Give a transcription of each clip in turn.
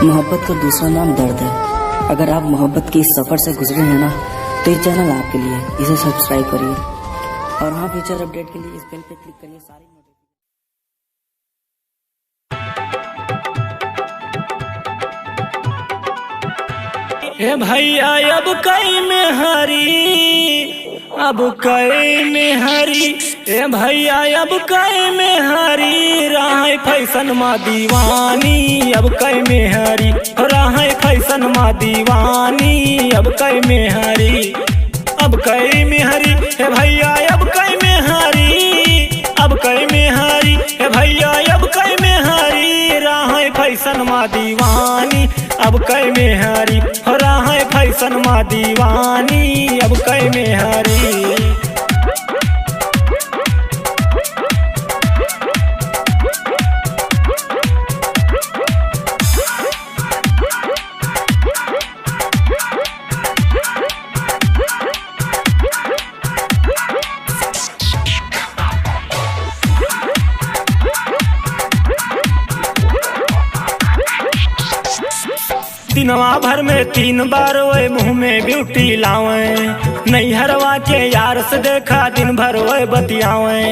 मोहब्बत का दूसरा नाम दर्द है। अगर आप मोहब्बत के इस सफर से गुजरे हैं ना, तो ये चैनल आपके लिए, इसे सब्सक्राइब करिए और हाँ, फ्यूचर अपडेट के लिए इस बेल पे क्लिक करिए। सारी ए भैया अब कई में हरी, अब कई में हरी, ए भैया अब कई में हरी, राह फैशन मा दीवानी, अब कई में हरी, राह फैशन मा दीवानी, अब कई में हरी, अब कई में हरी, ए भैया अब कई में हरी, अब कई में हरी, ए भैया अब कई में हरी, राह फैशन मा दीवानी, अब कई में हरी, राह फैशन मा दीवानी, अब कई में हरी। दिनवा भर में 3 बार ओए मुँह में ब्यूटी लावे, नैहरवा के यार से देखा दिन भर ओए बतियावे,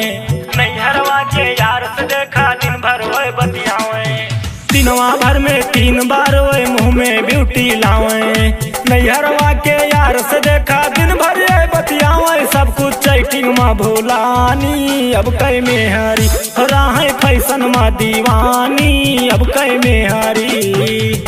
नैहरवा के यार से देखा दिन भर ओए बतियावे। दिनवा भर में 3 बार ओए मुँह में ब्यूटी लावे, नैहरवा के यार से देखा दिन भर ओए बतियावे, सब कुछ चैटिंग मा भोलानी, अब कई में हरी, राह फैशन मा दीवानी, अब कई में हरी।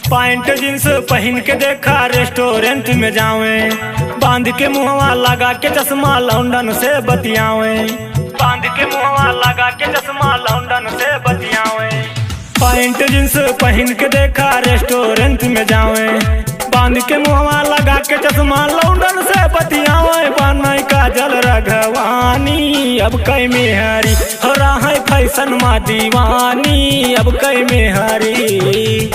पैंट जींस पहन के देखा रेस्टोरेंट में जावे, बांध के मुहवा लगा के चश्मा लौंडन से बतियावे, बांध के मुहवा लगा के चश्मा लौंडन से बतियावे। पैंट जींस पहन के देखा रेस्टोरेंट में जावे, बांध के मुहवा लगा के चश्मा लौंडन से बतियावे, बान्ह काजल रघवानी, अब कई में हरी, राह फैशन मा दीवानी, अब कई में हरी।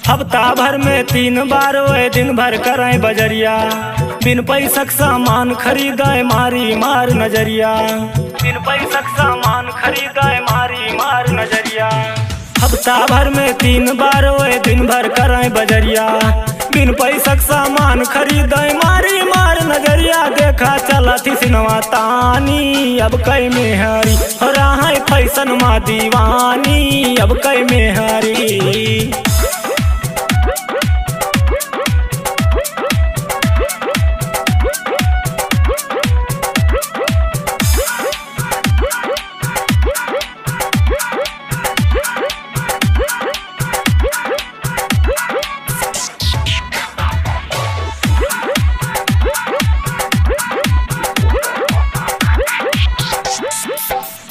हफ्ता भर में 3 बार ओए दिन भर करे बजरिया, बिन पैसक सामान खरीदाए मारी मार नजरिया, बिन पैसक सामान खरीदाए मारी मार नजरिया। हफ्ता भर में 3 बार ओए दिन भर करे बजरिया, बिन पैसक सामान खरीदाए मारी मार नजरिया, देखा चला थी सिनवा तानी, अब कई में हरी, राह फैशन मा दीवानी, अब कई में हरी।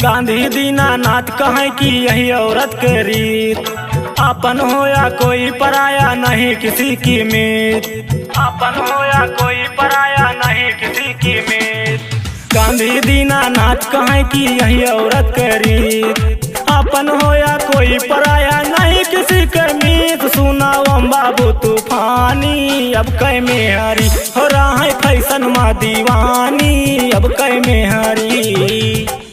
गांधी दीनानाथ कहे कि यही औरत के रीत, आपन हो या कोई पराया नहीं किसी की मीत, आपन हो या कोई पराया नहीं किसी की मीत। गांधी दीनानाथ कहे कि यही औरत के रीत, आपन हो या कोई पराया नहीं किसी के मीत, सुनाओ बाबू तूफानी, अब कई में हरी, राह फैशन मा दीवानी, अब कई में हरी।